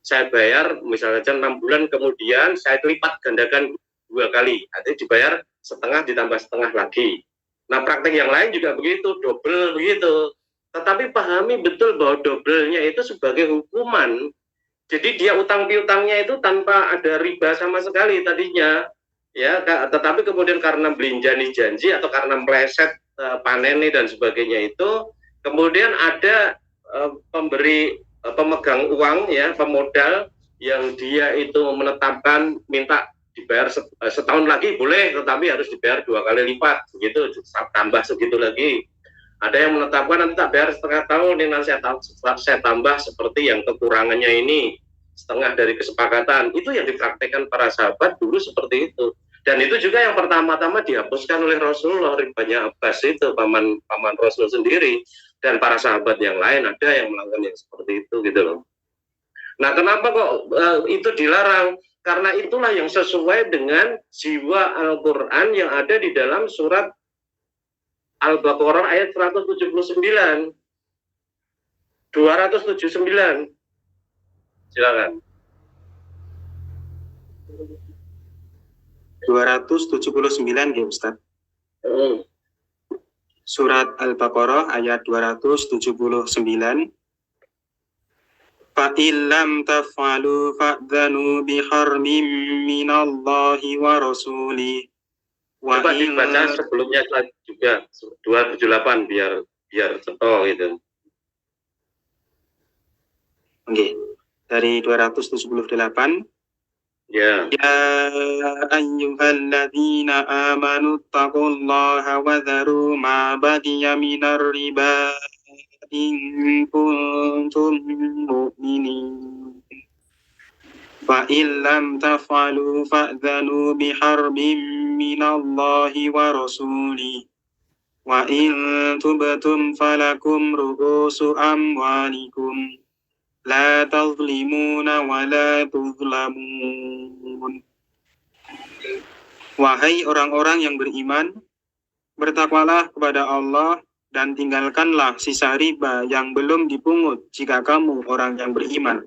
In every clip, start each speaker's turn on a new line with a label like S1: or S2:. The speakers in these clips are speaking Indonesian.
S1: saya bayar misalnya 6 bulan, kemudian saya lipat gandakan 2 kali, artinya dibayar setengah ditambah setengah lagi. Nah, praktek yang lain juga begitu, double begitu. Tetapi pahami betul bahwa doublenya itu sebagai hukuman. Jadi dia utang piutangnya itu tanpa ada riba sama sekali tadinya, ya. Tetapi kemudian karena belinjani janji atau karena meleset panen dan sebagainya itu, kemudian ada pemberi pemegang uang, ya, pemodal yang dia itu menetapkan minta dibayar setahun lagi boleh, tetapi harus dibayar 2 kali lipat, begitu, tambah segitu lagi. Ada yang menetapkan nanti tak bayar setengah tahun, ini nanti saya tambah seperti yang kekurangannya ini, setengah dari kesepakatan. Itu yang dipraktekkan para sahabat dulu seperti itu. Dan itu juga yang pertama-tama dihapuskan oleh Rasulullah, ribanya Abbas itu, paman Rasul sendiri. Dan para sahabat yang lain ada yang melakukan yang seperti itu, gitu loh. Nah, kenapa kok itu dilarang? Karena itulah yang sesuai dengan jiwa Al-Quran yang ada di dalam surat Al-Baqarah ayat 179. 279. Silakan.
S2: 279 ya Ustaz. Surat Al-Baqarah ayat 279. Fa'illam taf'alu fa'dhanu biharbin minallahi wa rasulih.
S1: Coba dibaca sebelumnya juga 278 biar cetol gitu.
S2: Oke. Dari 278. Ya ayyuhalladzina amanu taqullaha wa dharu ma baqiya minar riba in kuntum mu'minin. Fa illam taf'alu fa'dhanu biharbin minallahi wa rasulih. Wa in tubtum falakum ru'usu amwalikum la tazlimuna wa la tuzlamun. Wahai orang-orang yang beriman, bertakwalah kepada Allah dan tinggalkanlah sisa riba yang belum dipungut jika kamu orang yang beriman.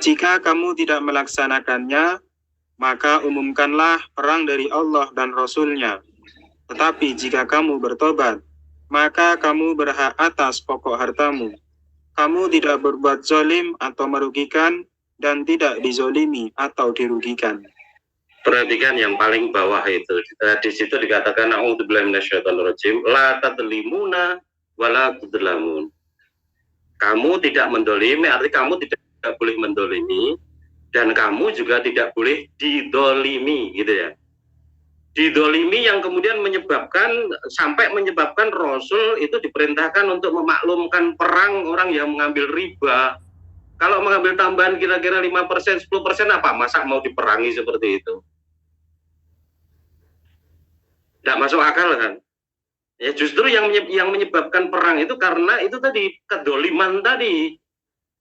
S2: Jika kamu tidak melaksanakannya, maka umumkanlah perang dari Allah dan Rasul-Nya. Tetapi jika kamu bertobat, maka kamu berhak atas pokok hartamu. Kamu tidak berbuat zalim atau merugikan dan tidak dizolimi atau dirugikan.
S1: Perhatikan yang paling bawah itu. Di situ dikatakan a'udzubillahi minasyaitonirrajim, la tadlimuna wa la tudlamun. Kamu tidak mendolimi, artinya kamu tidak boleh mendolimi, dan kamu juga tidak boleh didolimi, gitu ya. Didolimi yang kemudian sampai menyebabkan Rasul itu diperintahkan untuk memaklumkan perang orang yang mengambil riba. Kalau mengambil tambahan kira-kira 5%, 10% apa? Masa mau diperangi seperti itu? Tidak masuk akal kan? Ya justru yang menyebabkan perang itu karena itu tadi, kedoliman tadi.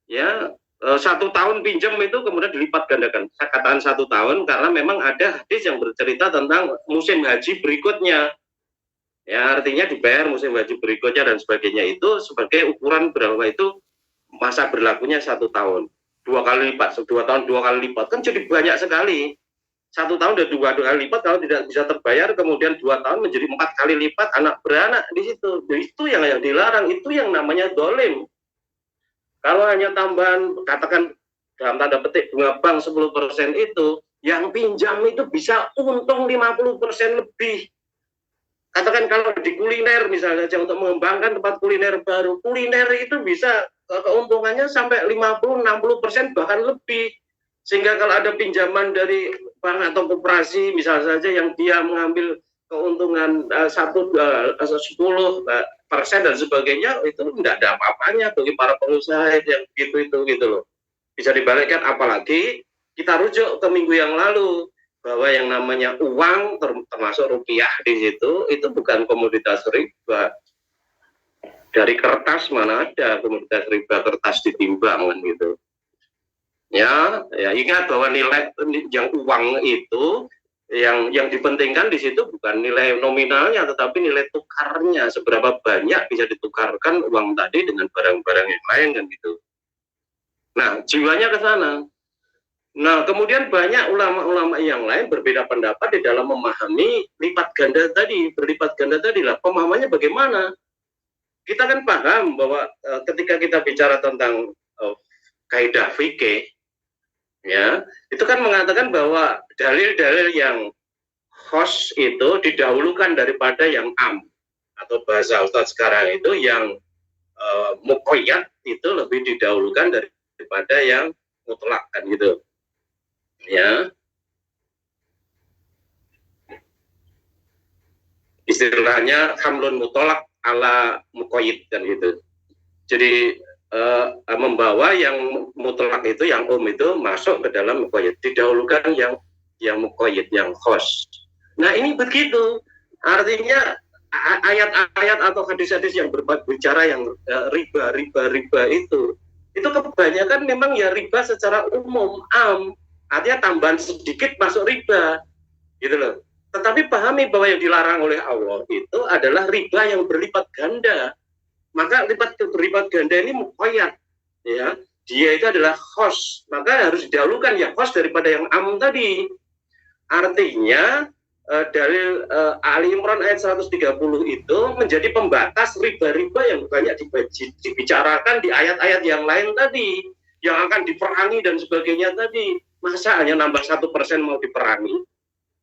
S1: Ya, 1 tahun pinjam itu kemudian dilipat gandakan. Saya katakan 1 tahun karena memang ada hadis yang bercerita tentang musim haji berikutnya. Ya, artinya dibayar musim haji berikutnya dan sebagainya, itu sebagai ukuran berapa itu masa berlakunya 1 tahun. 2 kali lipat, 2 tahun 2 kali lipat, kan jadi banyak sekali. 1 tahun dan 2 kali lipat, kalau tidak bisa terbayar kemudian 2 tahun menjadi 4 kali lipat, anak beranak di situ. Itu yang dilarang, itu yang namanya dolim. Kalau hanya tambahan, katakan dalam tanda petik bunga bank 10% itu, yang pinjam itu bisa untung 50% lebih. Katakan kalau di kuliner misalnya saja, untuk mengembangkan tempat kuliner baru, kuliner itu bisa keuntungannya sampai 50-60% bahkan lebih. Sehingga kalau ada pinjaman dari bank atau koperasi misalnya saja yang dia mengambil keuntungan 10% dan sebagainya, itu tidak ada apa-apanya bagi para pengusaha yang gitu loh. Bisa dibalikkan, apalagi kita rujuk ke minggu yang lalu bahwa yang namanya uang termasuk rupiah di situ itu bukan komoditas riba. Dari kertas mana ada komoditas riba, kertas ditimbang kan gitu. Ya ingat bahwa nilai yang uang itu yang dipentingkan di situ bukan nilai nominalnya, tetapi nilai tukarnya, seberapa banyak bisa ditukarkan uang tadi dengan barang-barang yang lain kan gitu. Nah, jiwanya ke sana. Nah, kemudian banyak ulama-ulama yang lain berbeda pendapat di dalam memahami lipat ganda tadi, berlipat ganda tadi lah. Pemahamannya bagaimana? Kita kan paham bahwa ketika kita bicara tentang kaidah fikih, ya, itu kan mengatakan bahwa dalil-dalil yang khos itu didahulukan daripada yang am, atau bahasa Ustadz sekarang itu yang muqayyad itu lebih didahulukan daripada yang mutlak kan gitu. Ya, istilahnya hamlun mutolak ala mukoyid kan gitu. Jadi membawa yang mutlak itu, yang itu masuk ke dalam mukoyid, didahulukan yang mukoyid, yang khos. Nah ini begitu, artinya ayat-ayat atau hadis-hadis yang berbicara yang riba itu kebanyakan memang ya riba secara umum, am, artinya tambahan sedikit masuk riba, gitu loh. Tetapi pahami bahwa yang dilarang oleh Allah itu adalah riba yang berlipat ganda. Maka berlipat ganda ini muqayyad, ya. Dia itu adalah khos, maka harus didahulukan ya khos daripada yang am tadi. Artinya dalil Ali Imran ayat 130 itu menjadi pembatas riba-riba yang banyak dibicarakan di ayat-ayat yang lain tadi, yang akan diperangi dan sebagainya tadi. Masa hanya nambah 1% mau diperangi?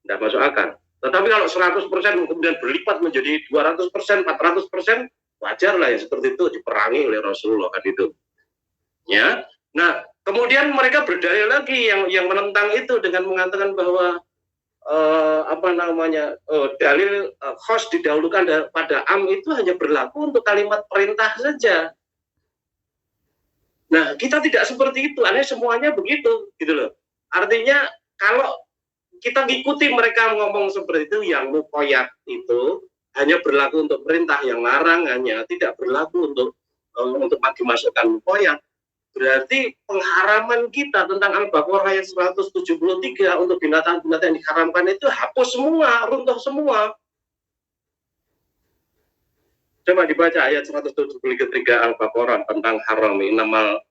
S1: Tidak masuk akal. Tetapi kalau 100% kemudian berlipat menjadi 200%, 400%, wajar lah yang seperti itu diperangi oleh Rasulullah kan itu. Ya. Nah, kemudian mereka berdalil lagi yang menentang itu dengan mengatakan bahwa dalil khos didahulukan pada am itu hanya berlaku untuk kalimat perintah saja. Nah, kita tidak seperti itu. Aneh semuanya begitu, gitu loh. Artinya kalau kita ngikuti mereka ngomong seperti itu, yang muqayyad itu hanya berlaku untuk perintah, yang larangannya tidak berlaku untuk dimasukkan muqayyad. Berarti pengharaman kita tentang Al-Baqarah ayat 173 untuk binatang-binatang yang diharamkan itu hapus semua, runtuh semua. Coba dibaca ayat 173 Al-Baqarah tentang haram, innamal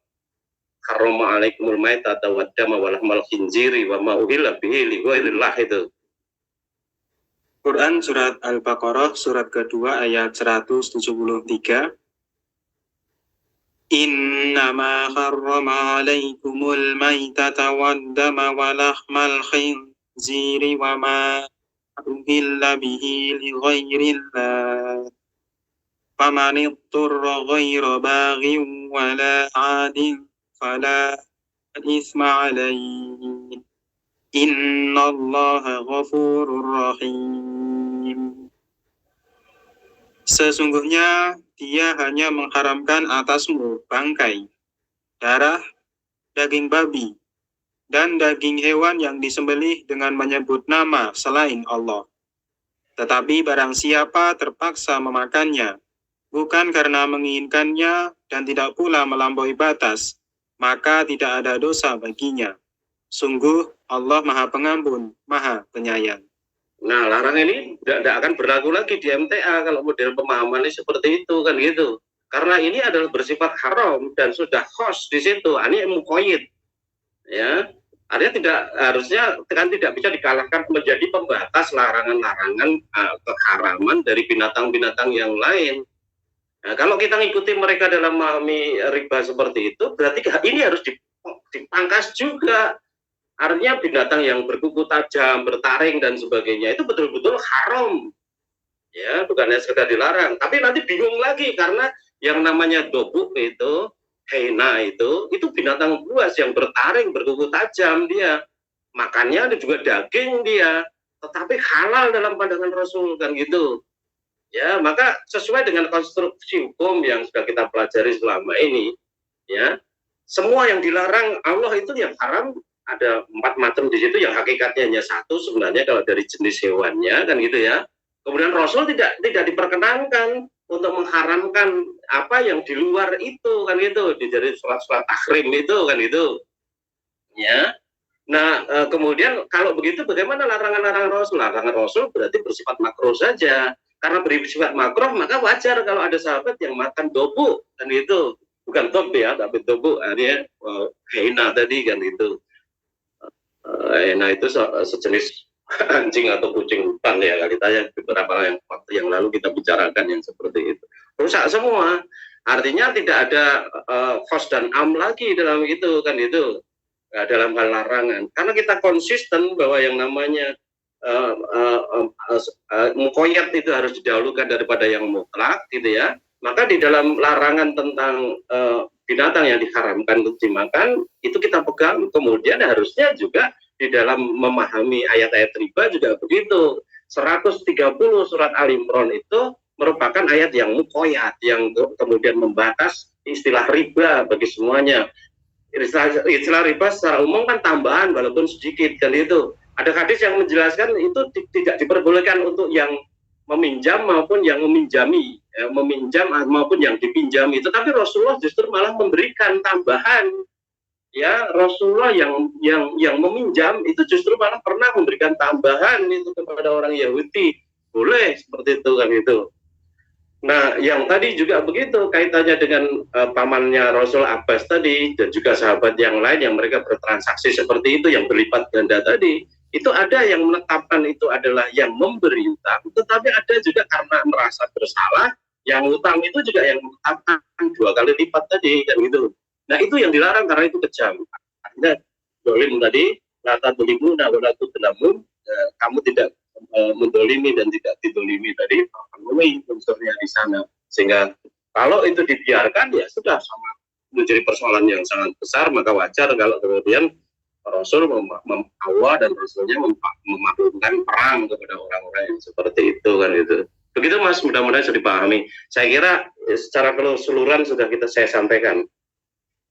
S1: harrama alaikumul maitata waddama walahmal khinziri wa ma uhilla bihi li ghairillah itu.
S2: Quran surat Al-Baqarah surat kedua ayat 173. Innama harrama alaikumul maitata waddama walahmal khinziri wa ma uhilla bihi li ghairillah. Faman ittara ghaira baghin wala 'adin fala isma alaihi. Innallaha ghafurur rahim. Sesungguhnya dia hanya mengharamkan atasmu bangkai, darah, daging babi, dan daging hewan yang disembelih dengan menyebut nama selain Allah. Tetapi barang siapa terpaksa memakannya, bukan karena menginginkannya dan tidak pula melampaui batas, maka tidak ada dosa baginya. Sungguh Allah Maha Pengampun, Maha Penyayang.
S1: Nah, larangan ini tidak akan berlaku lagi di MTA kalau model pemahamannya seperti itu kan gitu. Karena ini adalah bersifat haram dan sudah khos di situ. Ini muqayyid. Ya. Artinya tidak bisa dikalahkan menjadi pembatas larangan-larangan keharaman dari binatang-binatang yang lain. Nah, kalau kita ngikuti mereka dalam memahami riba seperti itu, berarti ini harus dipangkas juga. Artinya binatang yang berkuku tajam, bertaring dan sebagainya itu betul-betul haram. Ya, bukannya sekedar dilarang, tapi nanti bingung lagi karena yang namanya dobuk itu, hyena itu binatang buas yang bertaring, berkuku tajam dia. Makannya ada juga daging dia, tetapi halal dalam pandangan Rasul kan gitu. Ya, maka sesuai dengan konstruksi hukum yang sudah kita pelajari selama ini, ya, semua yang dilarang Allah itu yang haram. Ada 4 macam di situ yang hakikatnya hanya satu sebenarnya kalau dari jenis hewannya kan gitu ya. Kemudian Rasul tidak diperkenankan untuk mengharamkan apa yang di luar itu kan gitu, dari sholat tahrim itu kan gitu. Ya. Nah, kemudian kalau begitu bagaimana larangan-larangan Rasul? Larangan Rasul berarti bersifat makruh saja. Karena bersifat makruh maka wajar kalau ada sahabat yang makan dobu kan gitu. bukan top ya, tapi top artinya hyena tadi kan itu. Hyena itu sejenis anjing atau kucing hutan ya, kali tanya beberapa waktu yang lalu kita bicarakan yang seperti itu. Rusak semua. Artinya tidak ada khos dan am lagi dalam itu kan itu. Dalam hal larangan. Karena kita konsisten bahwa yang namanya mukoyat itu harus didahulukan daripada yang mutlak gitu ya. Maka di dalam larangan tentang binatang yang diharamkan untuk dimakan itu kita pegang, kemudian harusnya juga di dalam memahami ayat-ayat riba juga begitu. 130 surat Al-Imran itu merupakan ayat yang mukoyat, yang kemudian membatas istilah riba bagi semuanya. Istilah riba secara umum kan tambahan walaupun sedikit kan itu. Ada hadis yang menjelaskan itu tidak diperbolehkan untuk yang meminjam maupun yang meminjami, meminjam maupun yang dipinjami. Tetapi Rasulullah justru malah memberikan tambahan. Ya, Rasulullah yang meminjam itu justru malah pernah memberikan tambahan itu kepada orang Yahudi. Boleh seperti itu kan itu. Nah, yang tadi juga begitu kaitannya dengan pamannya Rasul Abbas tadi dan juga sahabat yang lain yang mereka bertransaksi seperti itu yang berlipat ganda tadi, itu ada yang menetapkan itu adalah yang memberi utang, tetapi ada juga karena merasa bersalah, yang utang itu juga yang menetapkan 2 kali lipat tadi kan gitu. Nah, itu yang dilarang karena itu kejam. Artinya dolim tadi, lata tulimu, nawalatu telamun, kamu tidak mendolimi dan tidak didolimi tadi memenuhi unsurnya di sana, sehingga kalau itu dibiarkan ya sudah sama menjadi persoalan yang sangat besar. Maka wajar kalau kemudian Rasul membawa dan Rasulnya memaklumkan perang kepada orang-orang yang seperti itu kan itu. Begitu Mas, mudah-mudahan sudah dipahami. Saya kira secara keseluruhan sudah saya sampaikan.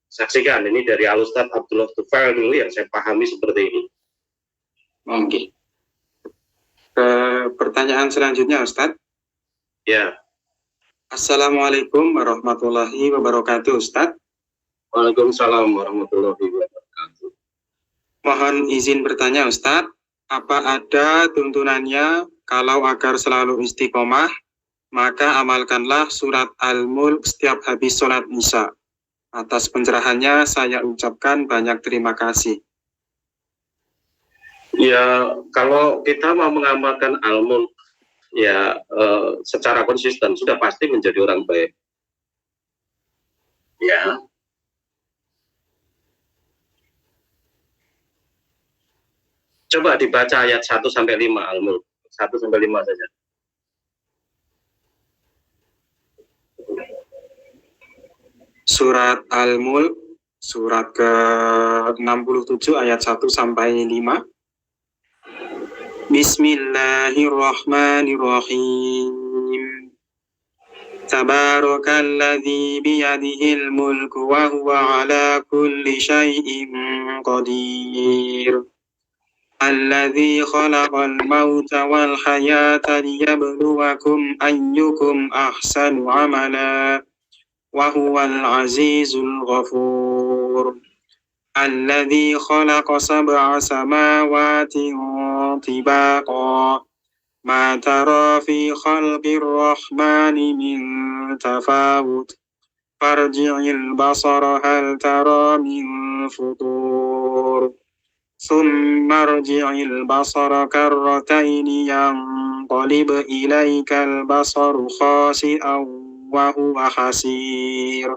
S1: Saksikan ini dari Al-Ustadz Abdullah Tufail dulu yang saya pahami seperti ini.
S2: Oke. Pertanyaan selanjutnya Ustadz.
S1: Ya.
S2: Assalamualaikum warahmatullahi wabarakatuh Ustadz.
S1: Waalaikumsalam warahmatullahi wabarakatuh.
S2: Mohon izin bertanya Ustadz, apa ada tuntunannya kalau agar selalu istiqomah, maka amalkanlah surat Al-Mulk setiap habis sholat Isya. Atas pencerahannya saya ucapkan banyak terima kasih.
S1: Ya, kalau kita mau mengamalkan Al-Mulk ya secara konsisten sudah pasti menjadi orang baik. Ya. Coba dibaca ayat 1 sampai 5 Al-Mulk. 1 sampai 5 saja.
S2: Surat Al-Mulk, surat ke-67 ayat 1 sampai 5. Bismillahirrahmanirrahim. Tabarakalladzi biyadihil mulku wa huwa ala kulli syai'in qadir. Alladzi khalaqal mauta wal hayata liyabluwakum ayyukum ahsanu amala wa huwal azizul ghafur. Alladzi khalaqa sab'a samawati tibaqa ma tara fi khalqir rahmani min tafawut farji'il basara hal tara min futur thumma arji'il basara karrataini yanqalib ilaikal basaru khasi'an wa huwa hasir.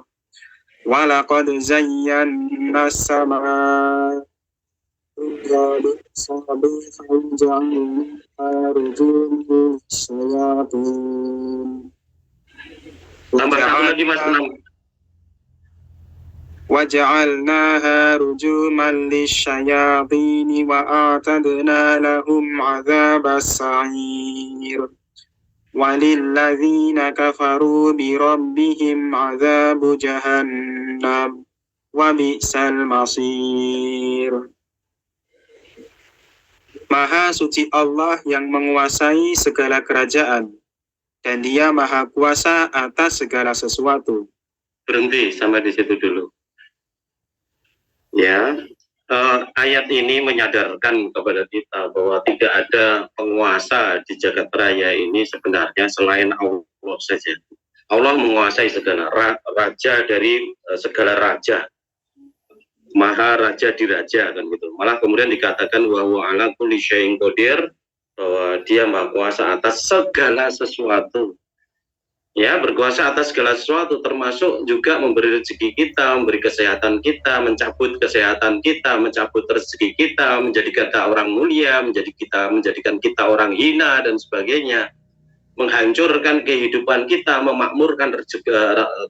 S2: Walaqad zayyana as-samaa وجعلناها رجوما للشياطين وأعتدنا لهم عذاب السعير وَلِلَّذِينَ كَفَرُوا بِرَبِّهِمْ عَذَابُ جَهَنَّمَ وَبِئْسَ الْمَصِيرُ. Maha suci Allah yang menguasai segala kerajaan, dan Dia Maha Kuasa atas segala sesuatu.
S1: Berhenti sampai di situ dulu. Ya. Ayat ini menyadarkan kepada kita bahwa tidak ada penguasa di jagat raya ini sebenarnya selain Allah saja. Allah menguasai segala raja dari segala raja, maha raja di raja kan gitu. Malah kemudian dikatakan wa ala kulli syai'in qadir, bahwa dia maha kuasa atas segala sesuatu. Ya, berkuasa atas segala sesuatu, termasuk juga memberi rezeki kita, memberi kesehatan kita, mencabut kesehatan kita, mencabut rezeki kita, menjadikan kita orang mulia, menjadikan kita orang hina dan sebagainya, menghancurkan kehidupan kita, memakmurkan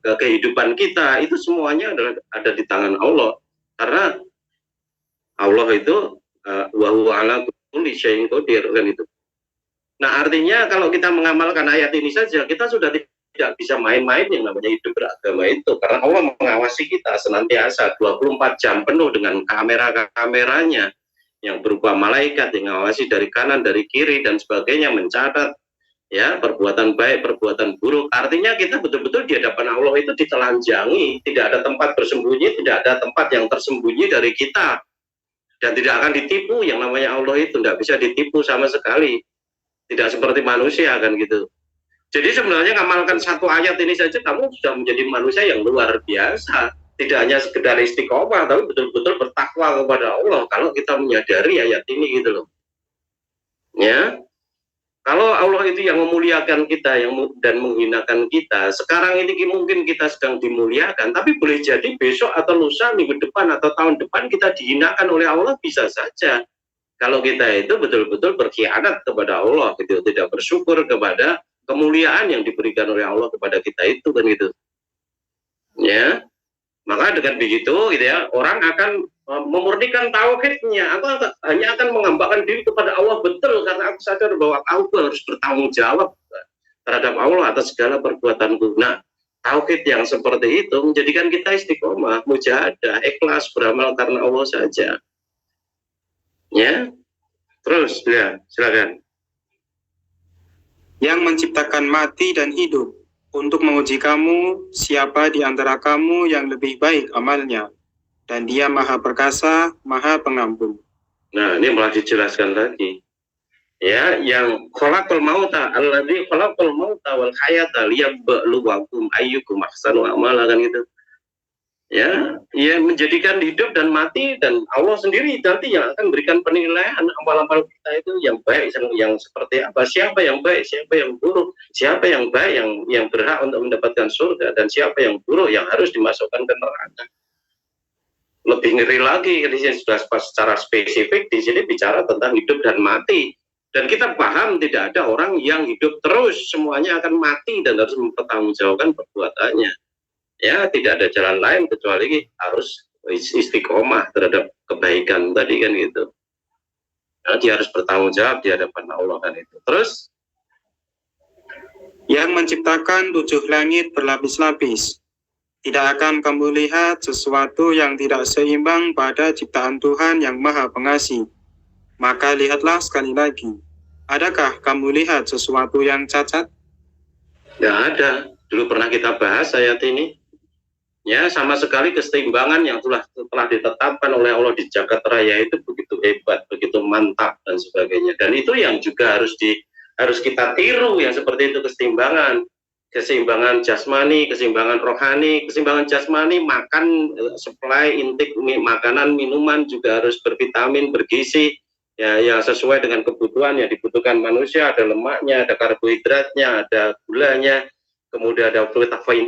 S1: kehidupan kita, itu semuanya ada di tangan Allah. Karena Allah itu wa huwa ala kulli syai'in qadir kan itu. Nah, artinya kalau kita mengamalkan ayat ini saja, kita sudah tidak bisa main-main yang namanya hidup beragama itu. Karena Allah mengawasi kita senantiasa 24 jam penuh dengan kamera-kameranya yang berupa malaikat yang mengawasi dari kanan, dari kiri, dan sebagainya, mencatat ya perbuatan baik, perbuatan buruk. Artinya kita betul-betul di hadapan Allah itu ditelanjangi, tidak ada tempat bersembunyi, tidak ada tempat yang tersembunyi dari kita, dan tidak akan ditipu. Yang namanya Allah itu tidak bisa ditipu sama sekali, tidak seperti manusia kan gitu. Jadi sebenarnya ngamalkan satu ayat ini saja kamu sudah menjadi manusia yang luar biasa. Tidak hanya sekedar istiqomah, tapi betul-betul bertakwa kepada Allah kalau kita menyadari ayat ini gitu loh. Ya, kalau Allah itu yang memuliakan kita dan menghinakan kita, sekarang ini mungkin kita sedang dimuliakan, tapi boleh jadi besok atau lusa, minggu depan atau tahun depan kita dihinakan oleh Allah, bisa saja. Kalau kita itu betul-betul berkhianat kepada Allah, gitu, tidak bersyukur kepada kemuliaan yang diberikan oleh Allah kepada kita itu kan gitu. Ya, maka dengan begitu gitu ya, orang akan memurnikan tauhidnya, atau hanya akan menghambakan diri kepada Allah betul, karena aku sadar bahwa aku harus bertanggung jawab terhadap Allah atas segala perbuatanku. Nah, tauhid yang seperti itu menjadikan kita istiqomah, mujahadah, ikhlas, beramal karena Allah saja. Ya, terus ya, silakan.
S2: Yang menciptakan mati dan hidup untuk menguji kamu siapa di antara kamu yang lebih baik amalnya, dan Dia Maha Perkasa, Maha Pengampun.
S1: Nah, ini malah dijelaskan lagi. Ya, yang khalaqal mauta alladzi khalaqal mauta wal hayata liyabluwakum ayyukum ahsanu amala kan gitu. Ya, ia menjadikan hidup dan mati, dan Allah sendiri nanti yang akan berikan penilaian amal-amal kita itu yang baik, yang seperti apa, siapa yang baik, siapa yang buruk, siapa yang baik yang berhak untuk mendapatkan surga, dan siapa yang buruk yang harus dimasukkan ke neraka. Lebih ngeri lagi, di sini sudah secara spesifik di sini bicara tentang hidup dan mati, dan kita paham tidak ada orang yang hidup terus, semuanya akan mati dan harus mempertanggungjawabkan perbuatannya. Ya, tidak ada jalan lain kecuali harus istiqomah terhadap kebaikan tadi kan gitu. Nah, dia harus bertanggung jawab di hadapan Allah kan itu. Terus
S2: yang menciptakan 7 langit berlapis-lapis, tidak akan kamu lihat sesuatu yang tidak seimbang pada ciptaan Tuhan yang Maha Pengasih. Maka lihatlah sekali lagi, adakah kamu lihat sesuatu yang cacat?
S1: Tidak ada. Dulu pernah kita bahas ayat ini. Ya, sama sekali keseimbangan yang telah ditetapkan oleh Allah di jagat raya itu begitu hebat, begitu mantap dan sebagainya. Dan itu yang juga harus kita tiru, yang seperti itu keseimbangan jasmani, keseimbangan rohani. Keseimbangan jasmani, makan, supply, intake makanan, minuman juga harus bervitamin, bergizi, ya, yang sesuai dengan kebutuhan yang dibutuhkan manusia. Ada lemaknya, ada karbohidratnya, ada gulanya, kemudian ada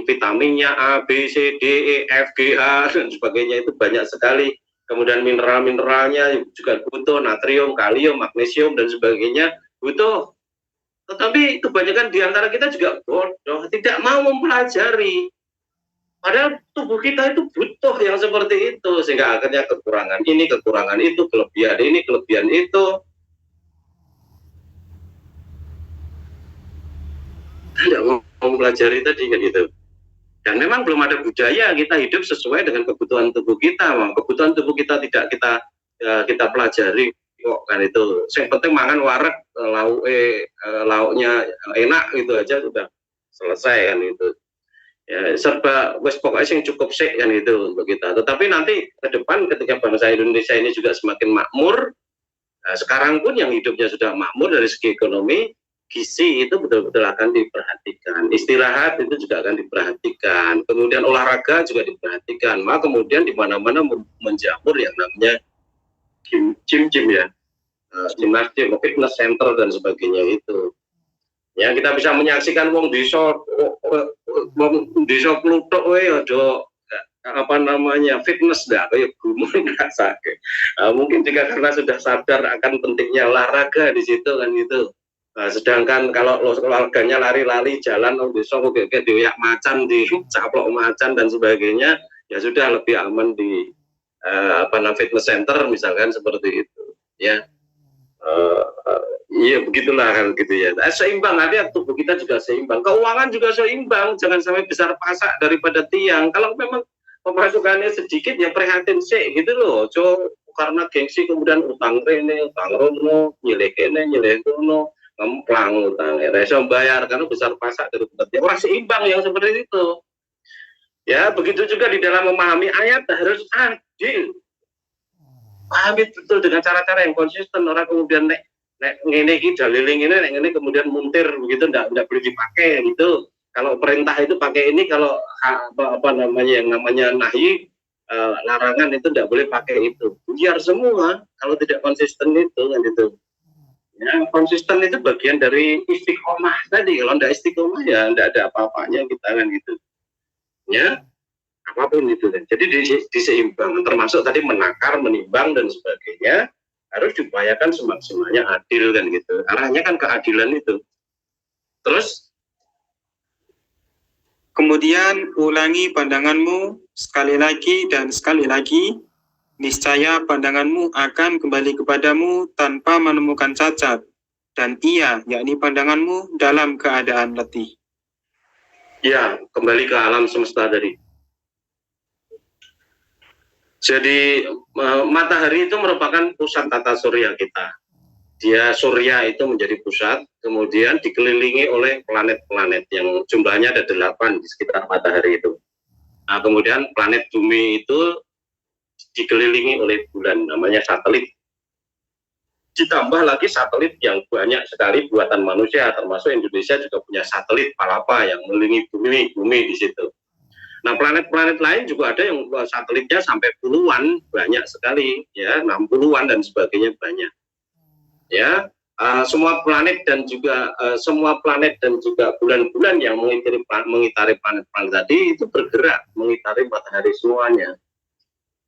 S1: vitaminnya A, B, C, D, E, F, G, H, dan sebagainya, itu banyak sekali. Kemudian mineral-mineralnya juga butuh, natrium, kalium, magnesium, dan sebagainya butuh. Tetapi kebanyakan di antara kita juga bodoh, tidak mau mempelajari. Padahal tubuh kita itu butuh yang seperti itu, sehingga akhirnya kekurangan ini, kekurangan itu, kelebihan ini, kelebihan itu. Tidak mau mempelajari tadi kan gitu. Dan memang belum ada budaya kita hidup sesuai dengan kebutuhan tubuh kita. Kebutuhan tubuh kita tidak kita pelajari kok kan itu. Yang penting mangan wareg, lauknya enak gitu aja sudah selesai kan itu. Ya, serba wes pokoknya yang cukup sih kan itu untuk kita. Tetapi nanti ke depan ketika bangsa Indonesia ini juga semakin makmur, nah, sekarang pun yang hidupnya sudah makmur dari segi ekonomi, gizi itu betul-betul akan diperhatikan, istirahat itu juga akan diperhatikan, kemudian olahraga juga diperhatikan. Maka kemudian di mana-mana menjamur yang namanya gym ya, gimnasium, fitness center dan sebagainya itu. Ya kita bisa menyaksikan wong desa kluthuk we aja apa namanya fitness dah kayak gumun sakit. Mungkin juga karena sudah sadar akan pentingnya olahraga di situ kan gitu. Sedangkan kalau keluarganya lari-lari jalan desa kayak dioyak macan, dicaplok macan dan sebagainya, ya sudah lebih aman di fitness center misalkan seperti itu ya. Iya begitulah kan gitu ya. Seimbang, artinya tubuh kita juga seimbang, keuangan juga seimbang, jangan sampai besar pasak daripada tiang. Kalau memang pemasukannya sedikit ya prihatin sih gitu loh. Karena gengsi kemudian utang rene, utang rono, nyileh kene, nyileh kono, ngemplang utang, reso bayar karena besar pasak daripada tiang. Orang seimbang yang seperti itu. Ya begitu juga di dalam memahami ayat harus adil. Pahami betul dengan cara-cara yang konsisten, orang kemudian nek ngene iki daliling ini nek ngene kemudian muntir begitu enggak boleh dipakai gitu. Kalau perintah itu pakai ini, kalau apa namanya yang namanya nahi larangan itu enggak boleh pakai itu. Biar semua kalau tidak konsisten itu kan itu. Ya, konsisten itu bagian dari istiqomah tadi. Kalau enggak istiqomah ya enggak ada apa-apanya kita kan gitu. Ya. Apapun itu kan. Jadi diseimbang, termasuk tadi menakar, menimbang dan sebagainya harus diupayakan semaksimalnya adil kan gitu. Arahnya kan keadilan itu. Terus
S2: kemudian ulangi pandanganmu sekali lagi dan sekali lagi, niscaya pandanganmu akan kembali kepadamu tanpa menemukan cacat, dan ia, yakni pandanganmu, dalam keadaan letih.
S1: Ya, kembali ke alam semesta tadi. Jadi matahari itu merupakan pusat tata surya kita. Dia surya itu menjadi pusat, kemudian dikelilingi oleh planet-planet yang jumlahnya ada 8 di sekitar matahari itu. Nah, kemudian planet bumi itu dikelilingi oleh bulan, namanya satelit. Ditambah lagi satelit yang banyak sekali buatan manusia, termasuk Indonesia juga punya satelit Palapa yang mengelilingi bumi di situ. Nah, planet-planet lain juga ada yang satelitnya sampai puluhan, banyak sekali, ya, 60-an dan sebagainya banyak. Ya, semua planet dan juga bulan-bulan yang mengitari planet-planet tadi itu bergerak mengitari matahari semuanya.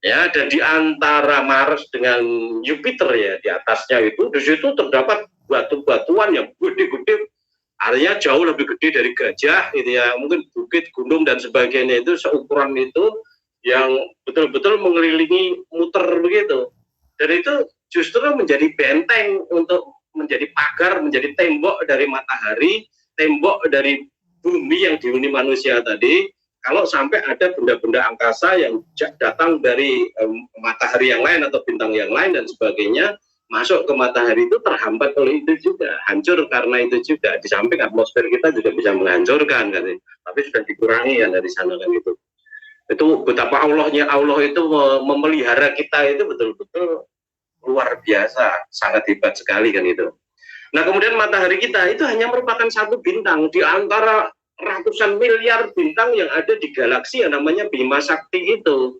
S1: Ya, dan di antara Mars dengan Jupiter ya, di atasnya itu di situ terdapat batu-batuan yang gede-gede. Artinya jauh lebih gede dari gajah gitu ya, mungkin bukit, gunung dan sebagainya itu seukuran itu yang betul-betul mengelilingi muter begitu. Dan itu justru menjadi benteng untuk menjadi pagar, menjadi tembok dari matahari, tembok dari bumi yang dihuni manusia tadi. Kalau sampai ada benda-benda angkasa yang datang dari matahari yang lain atau bintang yang lain dan sebagainya, masuk ke matahari itu terhambat oleh itu juga, hancur karena itu juga. Di samping atmosfer kita juga bisa menghancurkan kan, tapi sudah dikurangi kan dari sana kan gitu. Itu betapa Allah itu memelihara kita itu betul-betul luar biasa, sangat hebat sekali kan itu. Nah, kemudian matahari kita itu hanya merupakan satu bintang di antara ratusan miliar bintang yang ada di galaksi yang namanya Bima Sakti itu.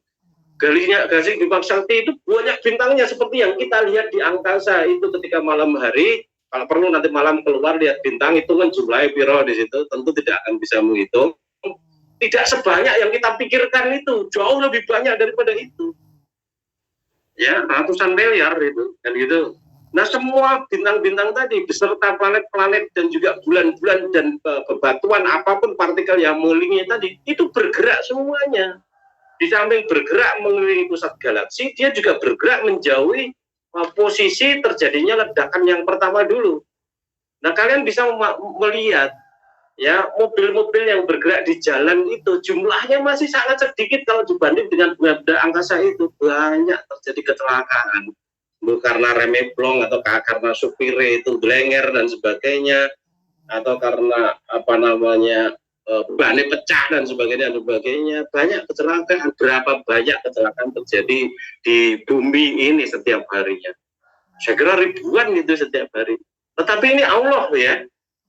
S1: Galaksi Bima Sakti itu banyak bintangnya seperti yang kita lihat di angkasa itu ketika malam hari. Kalau perlu nanti malam keluar lihat bintang itu kan jumlahnya piro di situ, tentu tidak akan bisa menghitung. Tidak sebanyak yang kita pikirkan itu, jauh lebih banyak daripada itu. Ya, ratusan miliar itu kan gitu. Nah, semua bintang-bintang tadi beserta planet-planet dan juga bulan-bulan dan bebatuan apapun partikel yang mengelilingi tadi itu bergerak semuanya. Di samping bergerak mengelilingi pusat galaksi, dia juga bergerak menjauhi posisi terjadinya ledakan yang pertama dulu. Nah, kalian bisa melihat ya mobil-mobil yang bergerak di jalan itu jumlahnya masih sangat sedikit kalau dibanding dengan benda angkasa itu. Banyak terjadi kecelakaan, karena remnya blong atau karena supirnya itu blenger dan sebagainya, atau karena apa namanya bannya pecah dan sebagainya. Banyak kecelakaan, berapa banyak kecelakaan terjadi di bumi ini setiap harinya. Saya kira ribuan itu setiap hari. Tetapi ini Allah ya,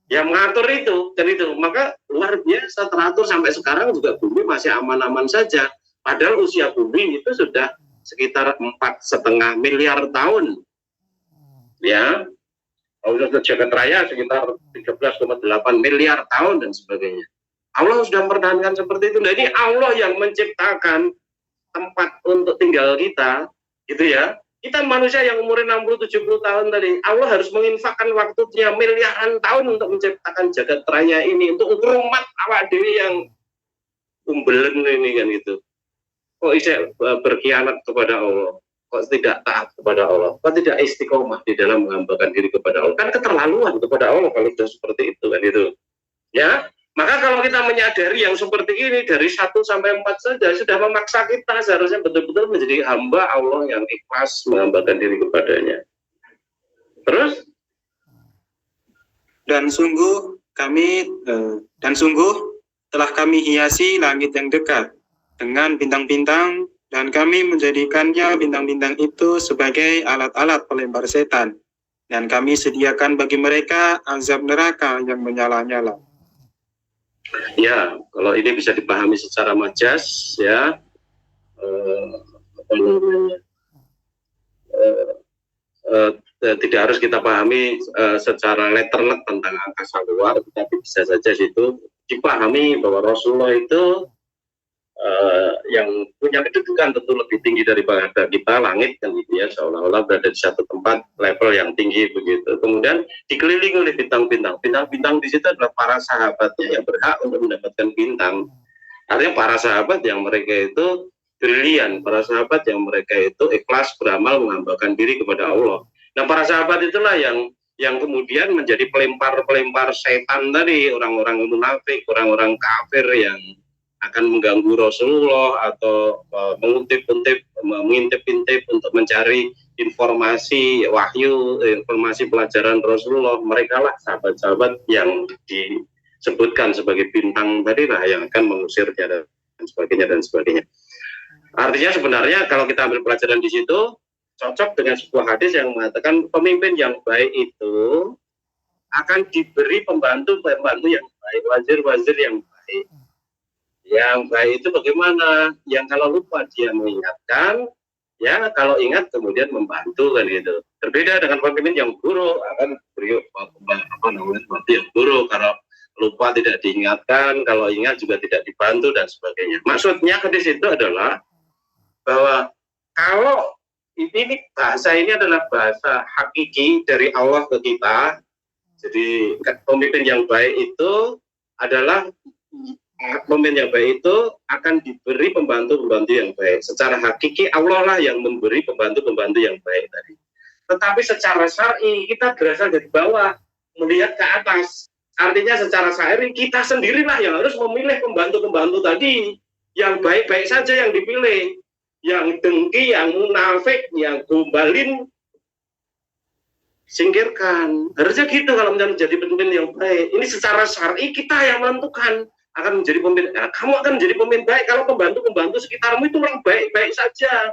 S1: yang mengatur itu dan itu, maka luar biasa teratur sampai sekarang juga bumi masih aman-aman saja, padahal usia bumi itu sudah sekitar 4,5 miliar tahun, ya. Usia jagat raya sekitar 13,8 miliar tahun dan sebagainya. Allah sudah mempertahankan seperti itu. Nah, ini Allah yang menciptakan tempat untuk tinggal kita, gitu ya. Kita manusia yang umurnya 60-70 tahun tadi, Allah harus menginfakkan waktunya miliaran tahun untuk menciptakan jagat raya ini, untuk umat awak dewi yang umbelen ini kan gitu. Kok bisa berkhianat kepada Allah? Kok tidak taat kepada Allah? Kok tidak istiqomah di dalam menghambakan diri kepada Allah? Kan keterlaluan kepada Allah kalau sudah seperti itu kan itu. Ya, maka kalau kita menyadari yang seperti ini dari 1 sampai 4 saja sudah memaksa kita seharusnya betul-betul menjadi hamba Allah yang ikhlas menghambakan diri kepadanya. Terus
S2: Dan sungguh telah kami hiasi langit yang dekat dengan bintang-bintang, dan kami menjadikannya bintang-bintang itu sebagai alat-alat pelempar setan, dan kami sediakan bagi mereka azab neraka yang menyala-nyala.
S1: ya, kalau ini bisa dipahami secara majas, ya, tidak harus kita pahami secara letterlet tentang angkasa luar, tetapi bisa saja situ dipahami bahwa Rasulullah itu yang punya kedudukan tentu lebih tinggi daripada kita, langit kan gitu ya, seolah-olah berada di satu tempat level yang tinggi begitu. Kemudian dikelilingi oleh bintang-bintang. Bintang-bintang di situ adalah para sahabatnya yang berhak untuk mendapatkan bintang. Artinya para sahabat yang mereka itu brilian, para sahabat yang mereka itu ikhlas beramal menghambakan diri kepada Allah. Nah, para sahabat itulah yang kemudian menjadi pelempar setan tadi, orang-orang munafik, orang-orang kafir yang akan mengganggu Rasulullah atau mengintip-intip untuk mencari informasi wahyu, informasi pelajaran Rasulullah. Mereka lah sahabat-sahabat yang disebutkan sebagai bintang tadi lah yang akan mengusirnya dan sebagainya. Artinya sebenarnya kalau kita ambil pelajaran di situ cocok dengan sebuah hadis yang mengatakan pemimpin yang baik itu akan diberi pembantu yang baik, wazir yang baik. Yang baik itu bagaimana? Yang kalau lupa dia mengingatkan, ya kalau ingat kemudian membantu kan gitu. Berbeda dengan pemimpin yang buruk, akan beri pembantu yang buruk, kalau lupa tidak diingatkan, kalau ingat juga tidak dibantu dan sebagainya. Maksudnya hadis itu adalah bahwa kalau ini bahasa ini adalah bahasa hakiki dari Allah ke kita. Jadi pemimpin yang baik itu adalah pemimpin yang baik itu akan diberi pembantu-pembantu yang baik. Secara hakiki Allah lah yang memberi pembantu-pembantu yang baik tadi. Tetapi secara syar'i kita berasal dari bawah melihat ke atas. Artinya secara syar'i kita sendirilah yang harus memilih pembantu-pembantu tadi. Yang baik-baik saja yang dipilih. Yang dengki, yang munafik, yang gombalin singkirkan. Harusnya gitu kalau menjadi pemimpin yang baik. Ini secara syar'i kita yang menentukan akan menjadi pemimpin. Nah, kamu akan menjadi pemimpin baik kalau pembantu-pembantu sekitarmu itu orang baik-baik saja.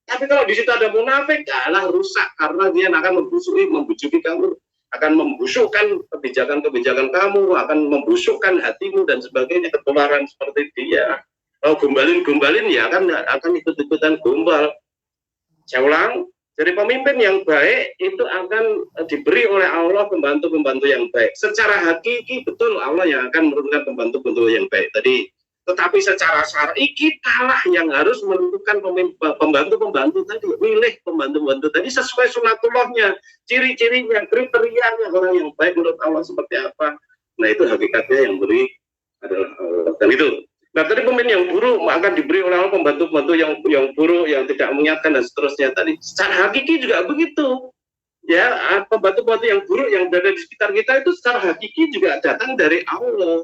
S1: Tapi kalau di situ ada munafik, kalah rusak karena dia akan membujuki kamu, akan membusukkan kebijakan-kebijakan kamu, akan membusukkan hatimu dan sebagainya, ketularan seperti dia. Kalau gombalin ya akan ikut-ikutan gombal. Saya ulang, jadi pemimpin yang baik itu akan diberi oleh Allah pembantu-pembantu yang baik. Secara hakiki betul Allah yang akan menurunkan pembantu-pembantu yang baik tadi. Tetapi secara syar'i kitalah yang harus menentukan pembantu-pembantu tadi. Milih pembantu-pembantu tadi sesuai sunatullahnya, ciri-cirinya, kriterianya orang yang baik menurut Allah seperti apa. Nah itu hakikatnya yang beri adalah Allah. Dan itu. Nah tadi pemimpin yang buruk akan diberi oleh Allah pembantu-pembantu yang buruk, yang tidak mengingatkan dan seterusnya tadi. Secara hakiki juga begitu. Ya, pembantu-pembantu yang buruk yang berada di sekitar kita itu secara hakiki juga datang dari Allah.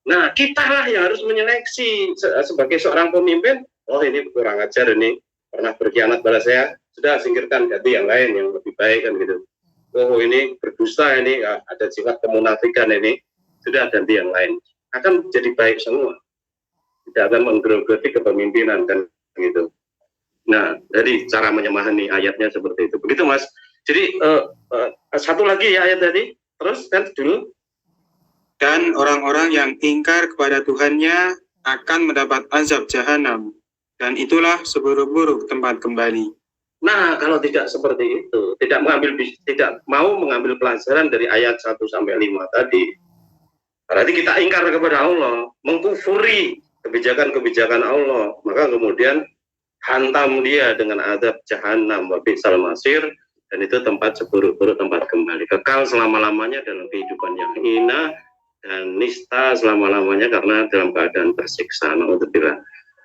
S1: Nah, kita lah yang harus menyeleksi sebagai seorang pemimpin. Oh ini kurang ajar, ini pernah berkhianat pada saya, sudah singkirkan, ganti yang lain yang lebih baik kan gitu. Oh ini berdusta, ini ada sifat kemunafikan, ini sudah ganti yang lain. Akan jadi baik semua. Tidak akan menggerogoti kepemimpinan kan gitu. Nah, jadi cara menyemahani ayatnya seperti itu. Begitu Mas. Jadi satu lagi ya ayat tadi. Terus kan dulu.
S2: Dan orang-orang yang ingkar kepada Tuhannya akan mendapat azab jahanam. Dan itulah seburuk-buruk tempat kembali.
S1: Nah, kalau tidak seperti itu, tidak mau mengambil pelajaran dari ayat 1 sampai 5 tadi, berarti kita ingkar kepada Allah, mengkufuri kebijakan-kebijakan Allah, maka kemudian hantam dia dengan azab jahanam wa bi'sal masir, dan itu tempat seburuk-buruk tempat kembali, kekal selama-lamanya dalam kehidupan yang hina dan nista selama-lamanya karena dalam keadaan tersiksa. Na'udzubillah.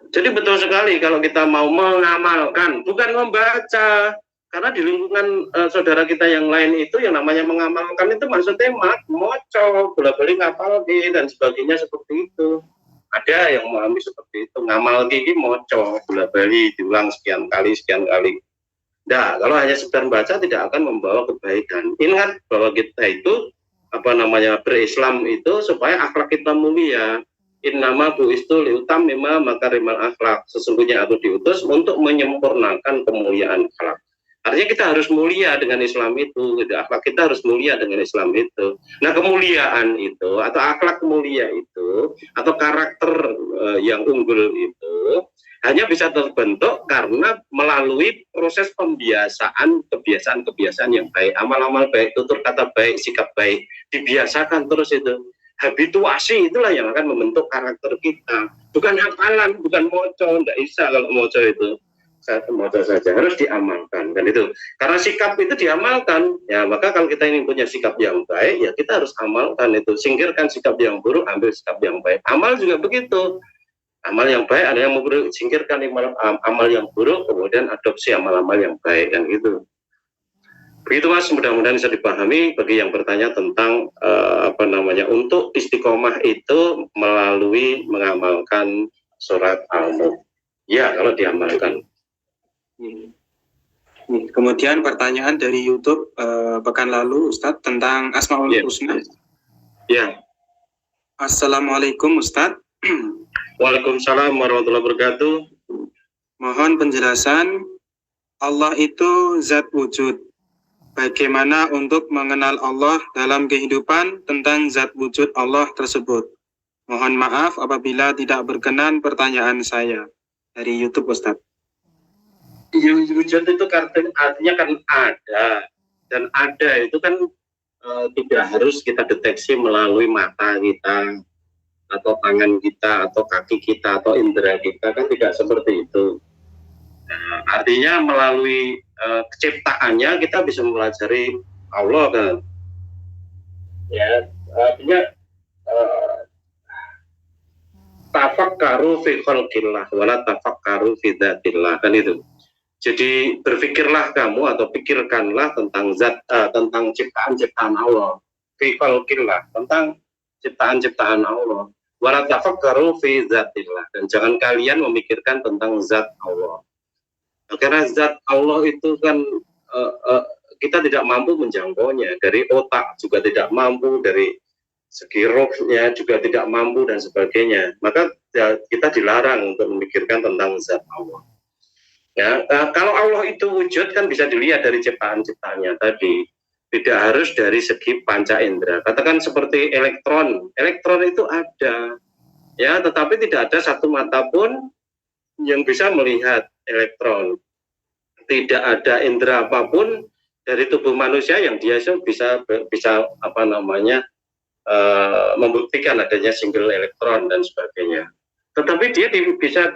S1: Jadi betul sekali kalau kita mau mengamalkan, bukan membaca. Karena di lingkungan saudara kita yang lain itu yang namanya mengamalkan itu maksudnya moco, bola-bali ngapal dan sebagainya seperti itu. Ada yang memahami seperti itu, ngamal gigi moco, bola-bali diulang sekian kali. Nah, kalau hanya sekedar baca tidak akan membawa kebaikan. Ingat bahwa kita itu berislam itu supaya akhlak kita mulia. Innama bu'istu liutammima makarimal akhlak. Sesungguhnya aku diutus untuk menyempurnakan kemuliaan akhlak. Artinya kita harus mulia dengan Islam itu, gitu. Akhlak kita harus mulia dengan Islam itu. Nah, kemuliaan itu atau akhlak mulia itu atau karakter yang unggul itu hanya bisa terbentuk karena melalui proses kebiasaan yang baik, amal-amal baik, tutur kata baik, sikap baik, dibiasakan terus itu. Habituasi itulah yang akan membentuk karakter kita, bukan hafalan, bukan moco. Tidak bisa kalau moco itu moco saja, harus diamalkan kan itu. Karena sikap itu diamalkan, ya maka kalau kita ingin punya sikap yang baik, ya kita harus amalkan itu. Singkirkan sikap yang buruk, ambil sikap yang baik. Amal juga begitu. Amal yang baik ada yang buruk, singkirkan amal yang buruk, kemudian adopsi amal-amal yang baik dan gitu. Begitu Mas, mudah-mudahan bisa dipahami bagi yang bertanya tentang untuk istiqomah itu melalui mengamalkan surat Al-Mulk. Ya, kalau diamalkan.
S2: Kemudian pertanyaan dari YouTube pekan lalu Ustadz tentang Asmaul Husna.
S1: Ya.
S2: Assalamualaikum Ustadz.
S1: Waalaikumsalam warahmatullahi wabarakatuh.
S2: Mohon penjelasan, Allah itu zat wujud. Bagaimana untuk mengenal Allah dalam kehidupan tentang zat wujud Allah tersebut? Mohon maaf apabila tidak berkenan pertanyaan saya. Dari YouTube Ustadz.
S1: Wujud itu artinya kan ada. Dan ada itu kan tidak harus kita deteksi melalui mata kita, atau tangan kita, atau kaki kita, atau indera kita, kan tidak seperti itu. Nah, artinya melalui ciptaannya kita bisa mempelajari Allah kan. Ya, artinya tafakkaru fi khalqillah wala tafakkaru fi dzatillah kan itu. Jadi berpikirlah kamu atau pikirkanlah tentang tentang ciptaan-ciptaan Allah, fi khalqillah, tentang ciptaan-ciptaan Allah. Wala tafakkaru fi dzatillah, dan jangan kalian memikirkan tentang zat Allah. Karena zat Allah itu kan kita tidak mampu menjangkaunya, dari otak juga tidak mampu, dari segi rohnya juga tidak mampu dan sebagainya. Maka ya, kita dilarang untuk memikirkan tentang zat Allah. Ya, kalau Allah itu wujud kan bisa dilihat dari ciptaan-ciptaannya tadi. Tidak harus dari segi panca indera. Katakan seperti elektron itu ada, ya, tetapi tidak ada satu mata pun yang bisa melihat elektron. Tidak ada indera apapun dari tubuh manusia yang dia bisa membuktikan adanya single elektron dan sebagainya. Tetapi dia bisa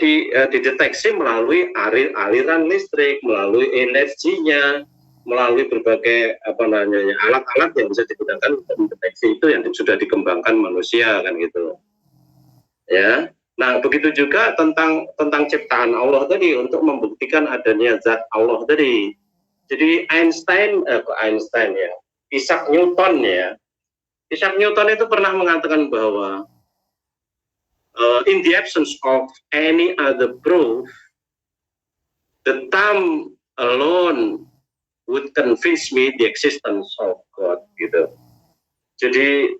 S1: dideteksi melalui aliran listrik, melalui energinya, melalui berbagai alat-alat yang bisa digunakan untuk mendeteksi itu yang sudah dikembangkan manusia kan gitu. Ya. Nah, begitu juga tentang ciptaan Allah tadi untuk membuktikan adanya zat Allah tadi. Jadi Einstein ya, Isaac Newton itu pernah mengatakan bahwa in the absence of any other proof, the thumb alone would convince me the existence of God gitu. Jadi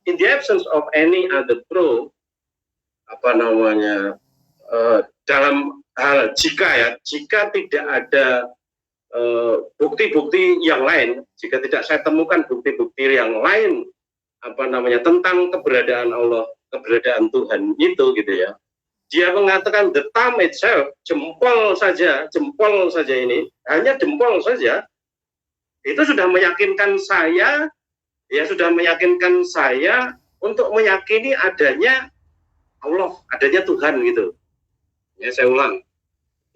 S1: in the absence of any other proof, dalam hal jika tidak ada bukti-bukti yang lain, jika tidak saya temukan bukti-bukti yang lain tentang keberadaan Allah, keberadaan Tuhan itu gitu ya. Dia mengatakan the thumb itself, jempol saja ini, hanya jempol saja, itu sudah meyakinkan saya, untuk meyakini adanya Allah, adanya Tuhan gitu. Ya, saya ulang.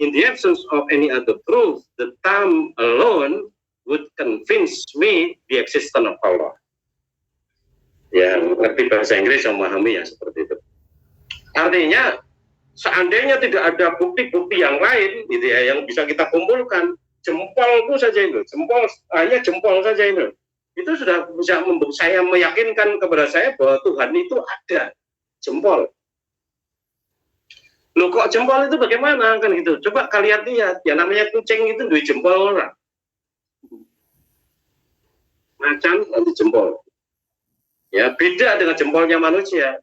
S1: In the absence of any other proof, the thumb alone would convince me the existence of Allah. Ya, ngerti bahasa Inggris yang memahami ya seperti itu. Artinya, seandainya tidak ada bukti-bukti yang lain, gitu ya, yang bisa kita kumpulkan, jempolku saja itu, hanya jempol saja itu sudah bisa membuat saya meyakinkan kepada saya bahwa Tuhan itu ada, jempol. Loh kok jempol itu bagaimana kan gitu? Coba kalian lihat, ya namanya kucing itu duit jempol orang. Macan nanti jempol. Ya beda dengan jempolnya manusia.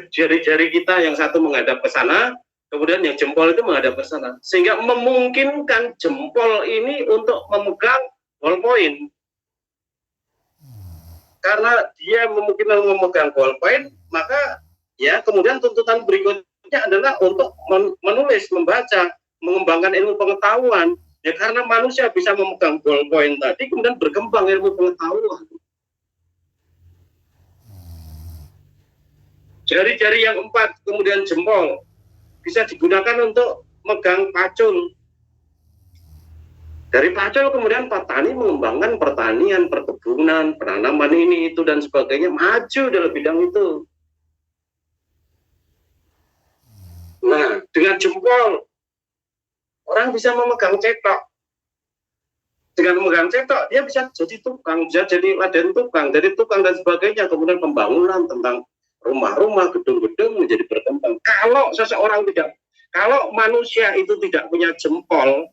S1: Jari-jari kita yang satu menghadap ke sana, kemudian yang jempol itu menghadap ke sana, sehingga memungkinkan jempol ini untuk memegang ballpoint. Karena dia memungkinkan memegang ballpoint, maka ya kemudian tuntutan berikutnya adalah untuk menulis, membaca, mengembangkan ilmu pengetahuan. Ya karena manusia bisa memegang ballpoint tadi, kemudian berkembang ilmu pengetahuan. Jari-jari yang 4, kemudian jempol, bisa digunakan untuk megang pacul. Dari pacul kemudian petani mengembangkan pertanian, perkebunan, penanaman ini, itu, dan sebagainya, maju dalam bidang itu. Nah, dengan jempol, orang bisa memegang cetok. Dengan memegang cetok, dia bisa jadi tukang, bisa jadi laden tukang, jadi tukang dan sebagainya. Kemudian pembangunan tentang rumah-rumah, gedung-gedung menjadi berkembang. Kalau manusia itu tidak punya jempol,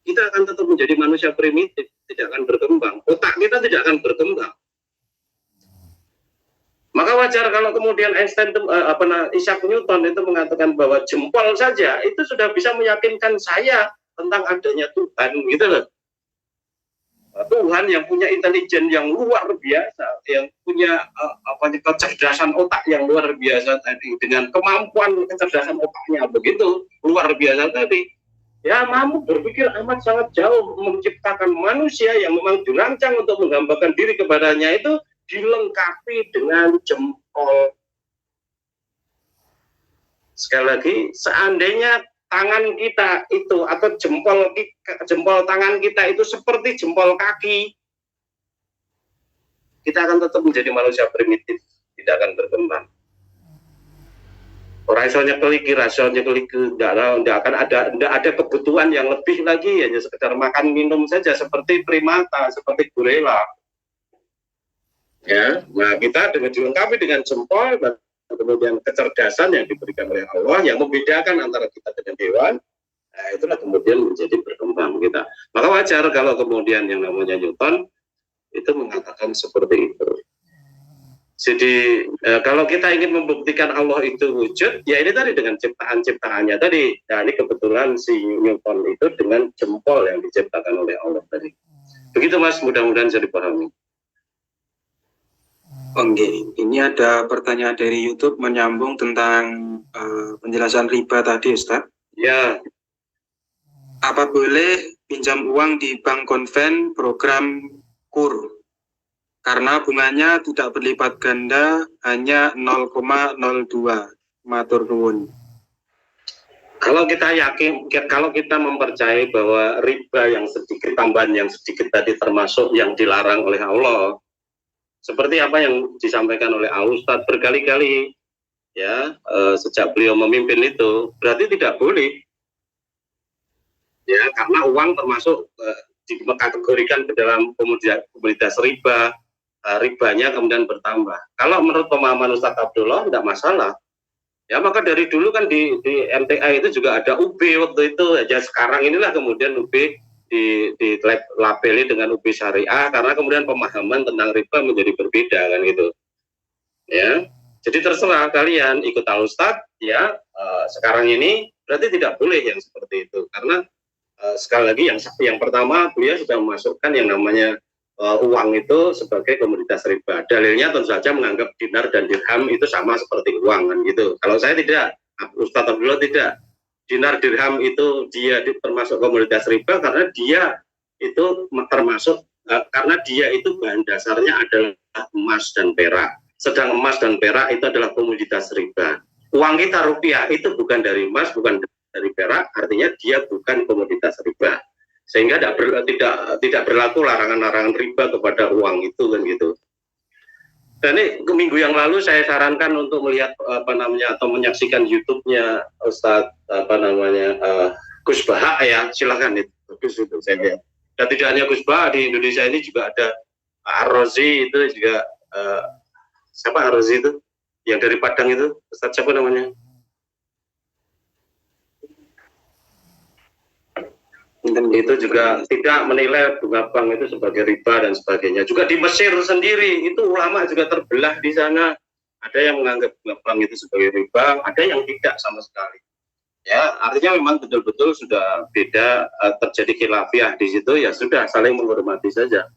S1: kita akan tetap menjadi manusia primitif, tidak akan berkembang. Otak kita tidak akan berkembang. Maka wajar kalau kemudian Einstein, Isaac Newton itu mengatakan bahwa jempol saja itu sudah bisa meyakinkan saya tentang adanya Tuhan, gitu loh. Tuhan yang punya intelijen yang luar biasa, yang punya kecerdasan otak yang luar biasa tadi, dengan kemampuan kecerdasan otaknya begitu luar biasa tadi, ya mampu berpikir amat sangat jauh, menciptakan manusia yang memang dirancang untuk menghambakan diri kepadanya itu dilengkapi dengan jempol. Sekali lagi, seandainya tangan kita itu atau jempol tangan kita itu seperti jempol kaki, kita akan tetap menjadi manusia primitif, tidak akan berkembang. Rasionnya keliki, tidak akan ada kebutuhan yang lebih lagi, hanya sekedar makan minum saja seperti primata, seperti gorila. Ya, nah kita dilengkapi dengan jempol dan kemudian kecerdasan yang diberikan oleh Allah yang membedakan antara kita dengan hewan, nah, itulah kemudian menjadi berkembang kita. Maka wajar kalau kemudian yang namanya Newton itu mengatakan seperti itu. Jadi kalau kita ingin membuktikan Allah itu wujud, ya ini tadi dengan ciptaan-ciptaannya tadi. Nah ini kebetulan si Newton itu dengan jempol yang diciptakan oleh Allah tadi. Begitu Mas, mudah-mudahan bisa dipahami.
S2: Oke, ini ada pertanyaan dari YouTube menyambung tentang penjelasan riba tadi, Ustaz.
S1: Ya.
S2: Apa boleh pinjam uang di bank konven program KUR? Karena bunganya tidak berlipat ganda, hanya 0,02. Matur nuwun.
S1: Kalau kita yakin, kalau kita mempercayai bahwa riba yang sedikit, tambahan yang sedikit tadi termasuk yang dilarang oleh Allah, seperti apa yang disampaikan oleh Al-Ustadz berkali-kali, ya sejak beliau memimpin itu, berarti tidak boleh, ya karena uang termasuk dikategorikan ke dalam komoditas riba, ribanya kemudian bertambah. Kalau menurut pemahaman Ustadz Abdullah tidak masalah, ya maka dari dulu kan di MTA itu juga ada UB waktu itu, ya sekarang inilah kemudian UB dilabeli dengan UB syariah karena kemudian pemahaman tentang riba menjadi berbeda kan gitu. Ya, jadi terserah kalian ikut Al-Ustadz ya sekarang ini berarti tidak boleh yang seperti itu karena sekali lagi yang pertama beliau sudah memasukkan yang namanya uang itu sebagai komoditas riba. Dalilnya tentu saja menganggap dinar dan dirham itu sama seperti uang kan gitu. Kalau saya tidak, Ustadz Abdullah tidak. Dinar dirham itu dia termasuk komoditas riba karena dia itu termasuk karena dia itu bahan dasarnya adalah emas dan perak. Sedang emas dan perak itu adalah komoditas riba. Uang kita rupiah itu bukan dari emas, bukan dari perak, artinya dia bukan komoditas riba. Sehingga tidak berlaku larangan-larangan riba kepada uang itu kan gitu. Dan ini minggu yang lalu saya sarankan untuk melihat atau menyaksikan YouTube-nya Ustadz Gus Baha ya, silakan itu bagus itu saya lihat. Dan tidak hanya Gus Baha, di Indonesia ini juga ada Ar-Razi itu juga siapa Ar-Razi itu yang dari Padang itu, Ustadz siapa namanya? Itu juga tidak menilai bunga bank itu sebagai riba dan sebagainya. Juga di Mesir sendiri itu ulama juga terbelah di sana. Ada yang menganggap bunga bank itu sebagai riba, ada yang tidak sama sekali. Ya, artinya memang betul-betul sudah beda, terjadi khilafiyah di situ, ya sudah saling menghormati saja.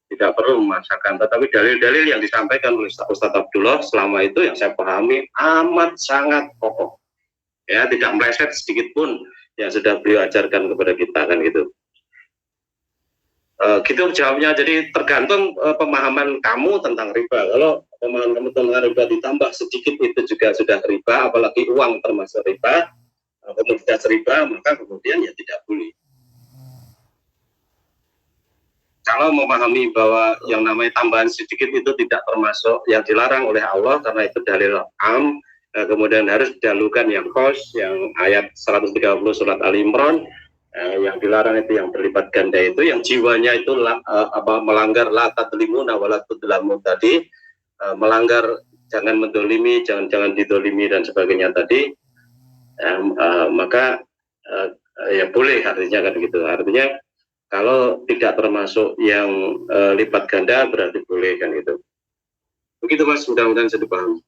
S1: Tidak perlu memaksakan. Tetapi dalil-dalil yang disampaikan oleh Ustadz Abdullah selama itu yang saya pahami amat sangat kokoh. Ya, tidak meleset sedikit pun yang sudah beliau ajarkan kepada kita kan gitu. Gitu jawabnya. Jadi tergantung pemahaman kamu tentang riba. Kalau pemahaman kamu tentang riba ditambah sedikit itu juga sudah riba, apalagi uang termasuk riba, komoditas riba, maka kemudian ya tidak boleh. Kalau memahami bahwa yang namanya tambahan sedikit itu tidak termasuk yang dilarang oleh Allah karena itu dalil am, kemudian harus didahulukan yang khos, yang ayat 130 surat Ali Imran, yang dilarang itu yang berlipat ganda itu, yang jiwanya itu melanggar la tadlimuna wa la tudlamun tadi, melanggar jangan mendolimi, jangan didolimi dan sebagainya tadi, maka ya boleh artinya kan gitu. Artinya kalau tidak termasuk yang lipat ganda berarti boleh kan gitu. Begitu Mas, mudah-mudahan saya dipahami.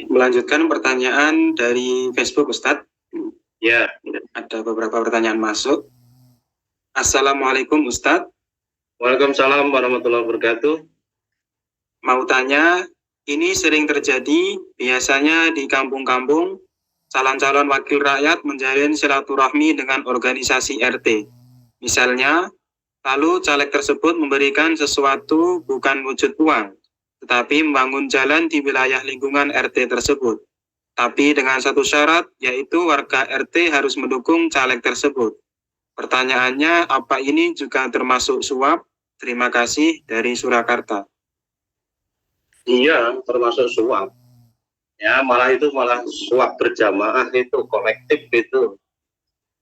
S2: Melanjutkan pertanyaan dari Facebook Ustadz.
S1: Ya,
S2: ada beberapa pertanyaan masuk. Assalamualaikum Ustadz.
S1: Waalaikumsalam warahmatullahi wabarakatuh.
S2: Mau tanya, ini sering terjadi biasanya di kampung-kampung, calon-calon wakil rakyat menjalin silaturahmi dengan organisasi RT. Misalnya, lalu caleg tersebut memberikan sesuatu bukan wujud uang, tetapi membangun jalan di wilayah lingkungan RT tersebut. Tapi dengan satu syarat, yaitu warga RT harus mendukung caleg tersebut. Pertanyaannya, apa ini juga termasuk suap? Terima kasih dari Surakarta.
S1: Iya, termasuk suap. Ya, malah suap berjamaah itu, kolektif itu.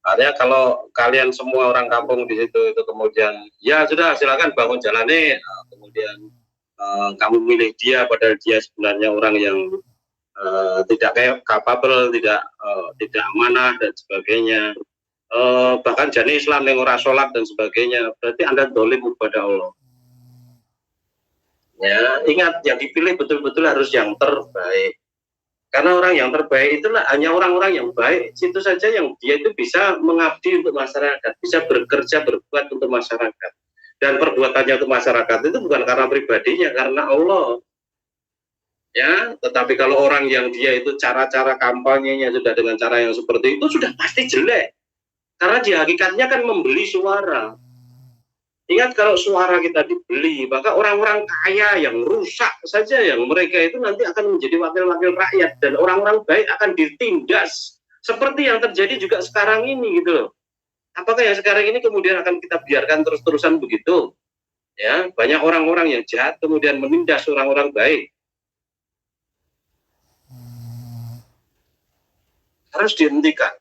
S1: Artinya kalau kalian semua orang kampung di situ itu kemudian, ya sudah silakan bangun jalannya, kemudian kamu milih dia padahal dia sebenarnya orang yang tidak capable, tidak amanah dan sebagainya, bahkan jani Islam yang ora sholat dan sebagainya, berarti Anda dolim kepada Allah. Ya, ingat yang dipilih betul-betul harus yang terbaik, karena orang yang terbaik itulah hanya orang-orang yang baik itu saja yang dia itu bisa mengabdi untuk masyarakat, bisa bekerja berbuat untuk masyarakat, dan perbuatannya untuk masyarakat itu bukan karena pribadinya, karena Allah. Ya, tetapi kalau orang yang dia itu cara-cara kampanyenya sudah dengan cara yang seperti itu sudah pasti jelek, karena dia hakikatnya kan membeli suara. Ingat, kalau suara kita dibeli, maka orang-orang kaya yang rusak saja yang mereka itu nanti akan menjadi wakil-wakil rakyat, dan orang-orang baik akan ditindas seperti yang terjadi juga sekarang ini gitu loh. Apakah yang sekarang ini kemudian akan kita biarkan terus-terusan begitu? Ya, banyak orang-orang yang jahat kemudian menindas orang-orang baik. Harus dihentikan.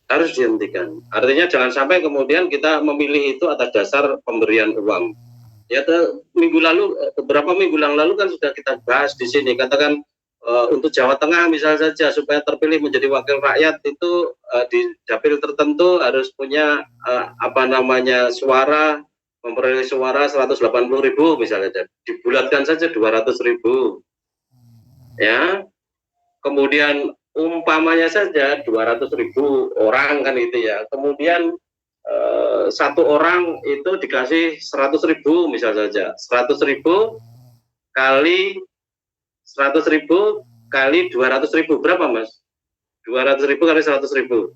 S1: Harus dihentikan. Artinya jangan sampai kemudian kita memilih itu atas dasar pemberian uang. Ya, beberapa minggu lalu kan sudah kita bahas di sini. Katakan untuk Jawa Tengah misalnya saja, supaya terpilih menjadi wakil rakyat itu di dapil tertentu harus punya suara, memperoleh suara 180.000 misalnya, dibulatkan saja 200.000. Ya, kemudian umpamanya saja 200.000 orang kan itu ya, kemudian satu orang itu dikasih 100.000 misal saja, 100.000 kali 100.000 kali 200.000 berapa Mas? 200.000 kali 100.000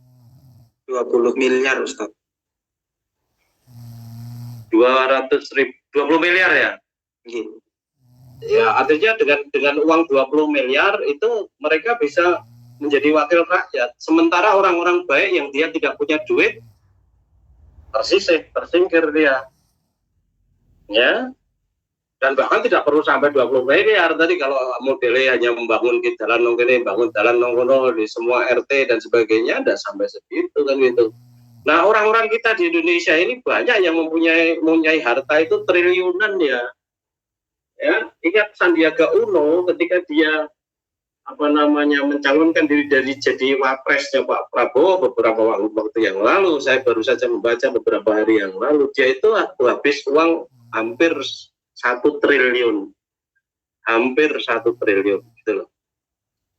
S2: 20 miliar Ustaz.
S1: 200.000 20 miliar ya?
S2: Gitu.
S1: Ya artinya dengan uang 20 miliar itu mereka bisa menjadi wakil rakyat. Sementara orang-orang baik yang dia tidak punya duit tersingkir dia. Ya. Dan bahkan tidak perlu sampai 20 miliar tadi kalau modelnya hanya membangun jalan nongkene, bangun jalan nongkono di semua RT dan sebagainya, tidak sampai segitu kan gitu. Nah orang-orang kita di Indonesia ini banyak yang mempunyai harta itu triliunan ya. Ya, ingat Sandiaga Uno ketika dia mencalonkan diri dari jadi wapresnya Pak Prabowo beberapa waktu yang lalu, saya baru saja membaca beberapa hari yang lalu, dia itu habis uang hampir 1 triliun, gitu loh.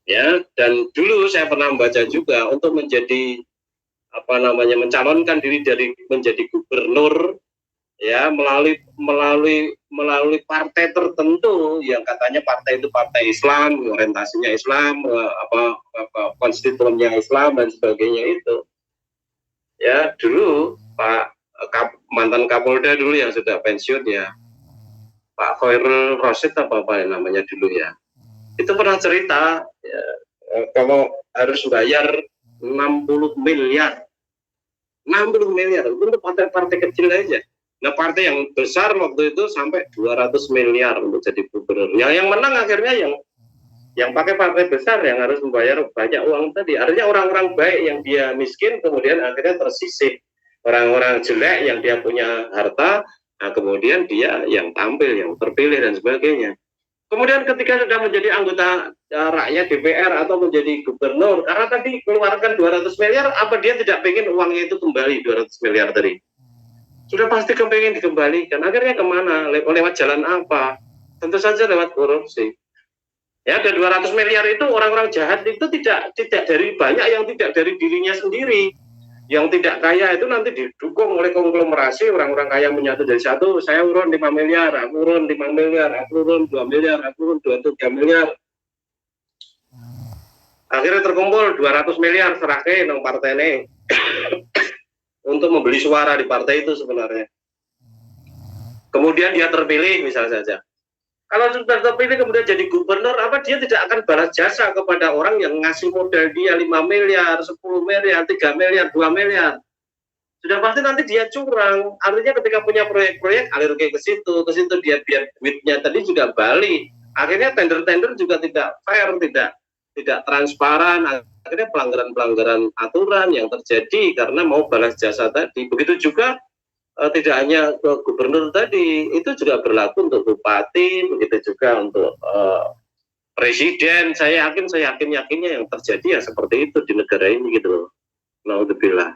S1: Ya, dan dulu saya pernah membaca juga untuk menjadi mencalonkan diri dari menjadi gubernur ya melalui partai tertentu yang katanya partai itu partai Islam, orientasinya Islam, konstituennya Islam dan sebagainya itu. Ya, dulu Pak mantan Kapolda dulu yang sudah pensiun ya, Pak Khairul Rosyid apa namanya dulu ya. Itu pernah cerita ya, kalau harus bayar 60 miliar. 60 miliar untuk partai-partai kecil aja. Nah partai yang besar waktu itu sampai 200 miliar untuk jadi gubernur. Yang menang akhirnya yang pakai partai besar yang harus membayar banyak uang tadi. Artinya orang-orang baik yang dia miskin kemudian akhirnya tersisih. Orang-orang jelek yang dia punya harta, nah kemudian dia yang tampil, yang terpilih dan sebagainya. Kemudian ketika sudah menjadi anggota rakyat DPR atau menjadi gubernur, karena tadi keluarkan 200 miliar, apa dia tidak pengen uangnya itu kembali 200 miliar tadi? Sudah pasti kepengen dikembalikan. Akhirnya kemana? Lewat jalan apa? Tentu saja lewat korupsi. Ya, dan 200 miliar itu orang-orang jahat itu tidak dari banyak yang tidak dari dirinya sendiri. Yang tidak kaya itu nanti didukung oleh konglomerasi orang-orang kaya menyatu dari satu, saya urun 5 miliar, aku urun 5 miliar, aku urun 2 miliar, aku urun 23 miliar. Akhirnya terkumpul 200 miliar serahke nang partai ini. Untuk membeli suara di partai itu sebenarnya. Kemudian dia terpilih misalnya saja. Kalau sudah terpilih kemudian jadi gubernur, apa dia tidak akan balas jasa kepada orang yang ngasih modal dia 5 miliar, 10 miliar, 3 miliar, 2 miliar. Sudah pasti nanti dia curang. Artinya ketika punya proyek-proyek alir ke situ dia biar duitnya tadi juga balik. Akhirnya tender-tender juga tidak fair, tidak transparan. Akhirnya pelanggaran-pelanggaran aturan yang terjadi karena mau balas jasa tadi. Begitu juga tidak hanya gubernur tadi, itu juga berlaku untuk bupati, begitu juga untuk presiden. Saya yakinnya yang terjadi ya seperti itu di negara ini gitu loh. Naudzubillah.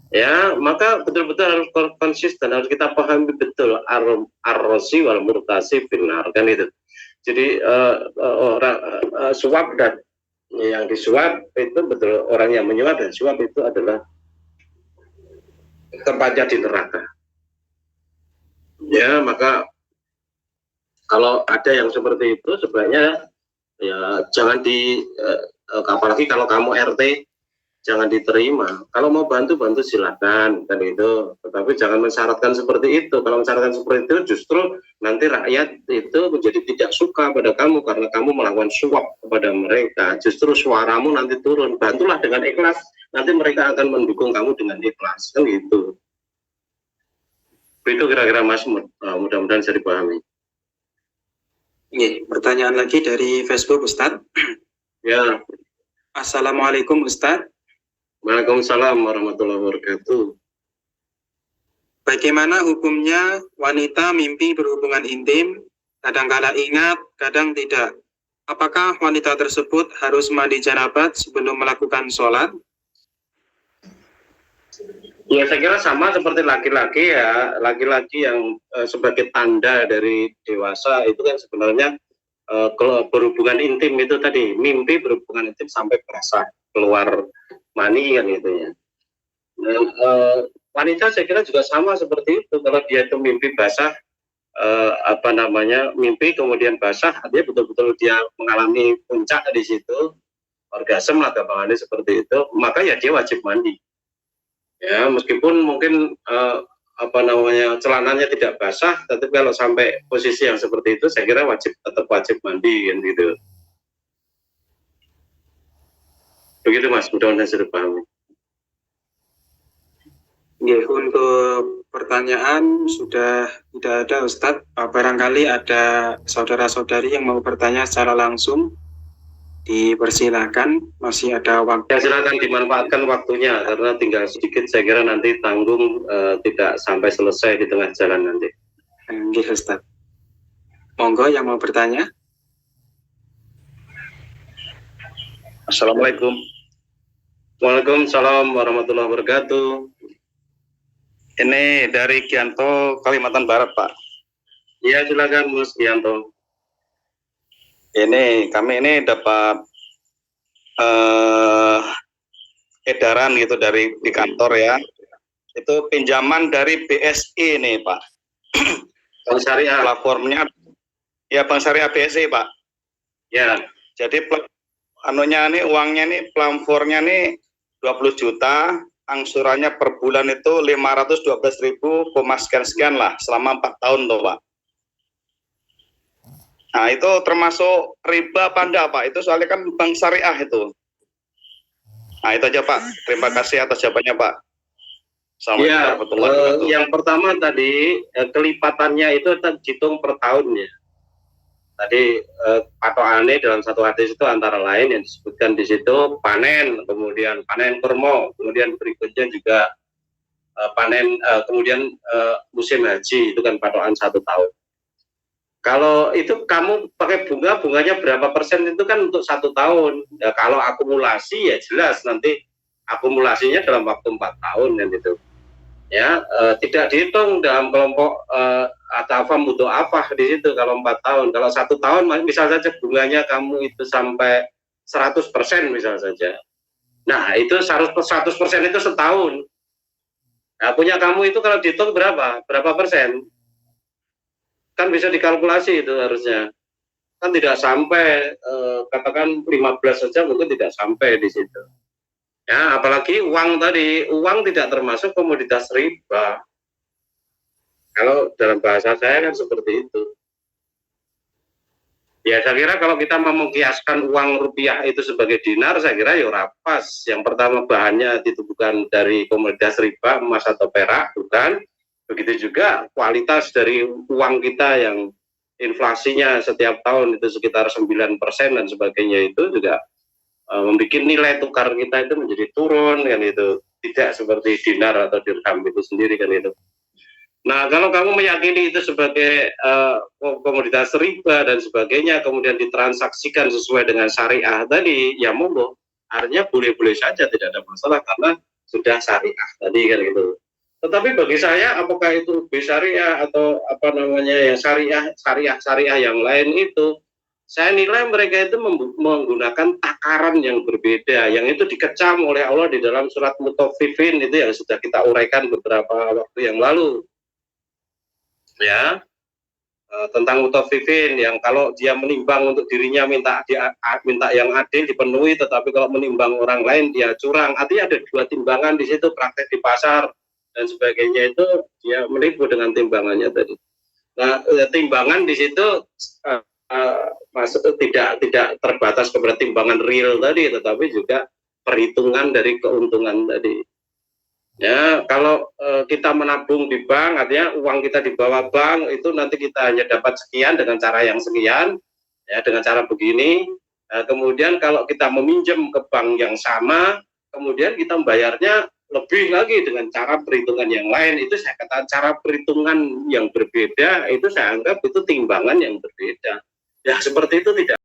S1: Ya, maka betul-betul harus konsisten, harus kita pahami betul ar-rosi wal murtasi binar kan itu. Jadi suap dan yang disuap itu betul, orang yang menyuap dan suap itu adalah tempatnya di neraka. Ya, maka kalau ada yang seperti itu sebenarnya ya jangan apalagi kalau kamu RT jangan diterima. Kalau mau bantu silakan kan itu. Tetapi jangan mensyaratkan seperti itu. Kalau mensyaratkan seperti itu justru nanti rakyat itu menjadi tidak suka pada kamu karena kamu melakukan suap kepada mereka. Justru suaramu nanti turun. Bantulah dengan ikhlas. Nanti mereka akan mendukung kamu dengan ikhlas kan gitu. Itu kira-kira Mas, mudah-mudahan bisa dipahami.
S2: Ini pertanyaan lagi dari Facebook Ustadz.
S1: Ya.
S2: Assalamualaikum Ustadz.
S1: Waalaikumsalam warahmatullahi wabarakatuh.
S2: Bagaimana hukumnya wanita mimpi berhubungan intim, kadang-kala ingat, kadang tidak? Apakah wanita tersebut harus mandi janabat sebelum melakukan sholat?
S1: Ya saya kira sama seperti laki-laki ya, laki-laki yang sebagai tanda dari dewasa itu kan sebenarnya kalau berhubungan intim itu tadi, mimpi berhubungan intim sampai berasa keluar mani kan gitu ya. Wanita saya kira juga sama seperti itu. Kalau dia itu mimpi basah, mimpi kemudian basah, dia betul-betul dia mengalami puncak di situ, orgasme lah gampangannya seperti itu, maka ya dia wajib mandi. Ya, meskipun mungkin celananya tidak basah, tapi kalau sampai posisi yang seperti itu, saya kira tetap wajib mandi, kan gitu. Begitu Mas, mudah-mudahan sudah paham.
S2: Ya, untuk pertanyaan sudah tidak ada Ustadz. Barangkali ada saudara-saudari yang mau bertanya secara langsung, dipersilakan, masih ada waktu.
S1: Ya, silakan dimanfaatkan waktunya, karena tinggal sedikit, saya kira nanti tanggung tidak sampai selesai di tengah jalan nanti.
S2: Oke Ustadz. Monggo yang mau bertanya.
S1: Assalamualaikum. Waalaikumsalam warahmatullahi wabarakatuh. Ini dari Gianto, Kalimantan Barat, Pak. Iya, silakan Mas Gianto. Kami ini dapat edaran gitu di kantor ya. Itu pinjaman dari BSI nih, Pak. Bank Syariah. Platformnya ya Bank Syariah BSI, Pak. Ya. Jadi uangnya nih, platformnya nih 20 juta, angsurannya per bulan itu 512.000, sekian lah selama 4 tahun tuh, Pak. Nah, itu termasuk riba apa enggak, Pak? Itu soalnya kan bank syariah itu. Nah, itu aja, Pak. Terima kasih atas jawabannya, Pak. Assalamualaikum warahmatullahi wabarakatuh. Yang pertama tadi, kelipatannya itu terhitung per tahun ya. Tadi patokannya dalam satu hadis itu antara lain yang disebutkan di situ panen, kemudian panen kurma, kemudian berikutnya juga musim haji, itu kan patokan 1 tahun. Kalau itu kamu pakai bunganya berapa persen itu kan untuk 1 tahun. Ya, kalau akumulasi ya jelas nanti akumulasinya dalam waktu 4 tahun kan itu. Ya, tidak dihitung dalam kelompok atau mutu apa di situ kalau 4 tahun. Kalau 1 tahun misal saja bunganya kamu itu sampai 100% misal saja. Nah, itu 100% itu setahun. Nah, punya kamu itu kalau dihitung berapa persen? Kan bisa dikalkulasi itu harusnya. Kan tidak sampai katakan 15 saja mungkin tidak sampai di situ. Ya, apalagi uang tadi, uang tidak termasuk komoditas riba. Kalau dalam bahasa saya kan seperti itu. Ya, saya kira kalau kita mau mengkiaskan uang rupiah itu sebagai dinar, saya kira ya rapas. Yang pertama bahannya itu bukan dari komoditas riba, emas atau perak, bukan. Begitu juga kualitas dari uang kita yang inflasinya setiap tahun itu sekitar 9% dan sebagainya itu juga membuat nilai tukar kita itu menjadi turun kan itu, tidak seperti dinar atau dirham itu sendiri kan itu. Nah, kalau kamu meyakini itu sebagai komoditas riba dan sebagainya, kemudian ditransaksikan sesuai dengan syariah tadi, ya monggo, artinya boleh-boleh saja, tidak ada masalah karena sudah syariah tadi kan gitu. Tetapi bagi saya, apakah itu syariah atau yang syariah yang lain itu, saya nilai mereka itu menggunakan takaran yang berbeda, yang itu dikecam oleh Allah di dalam surat Mutaffifin itu yang sudah kita uraikan beberapa waktu yang lalu. Ya, tentang Mutaffifin yang kalau dia menimbang untuk dirinya minta yang adil dipenuhi, tetapi kalau menimbang orang lain dia curang. Artinya ada 2 timbangan di situ, praktek di pasar dan sebagainya itu dia menipu dengan timbangannya tadi. Nah, timbangan di situ tidak terbatas kepada timbangan real tadi, tetapi juga perhitungan dari keuntungan tadi. Ya, kalau kita menabung di bank, artinya uang kita di bawah bank itu nanti kita hanya dapat sekian dengan cara yang sekian, ya dengan cara begini. Kemudian kalau kita meminjam ke bank yang sama, kemudian kita membayarnya lebih lagi dengan cara perhitungan yang lain. Itu saya katakan cara perhitungan yang berbeda, itu saya anggap itu timbangan yang berbeda. Ya seperti itu tidak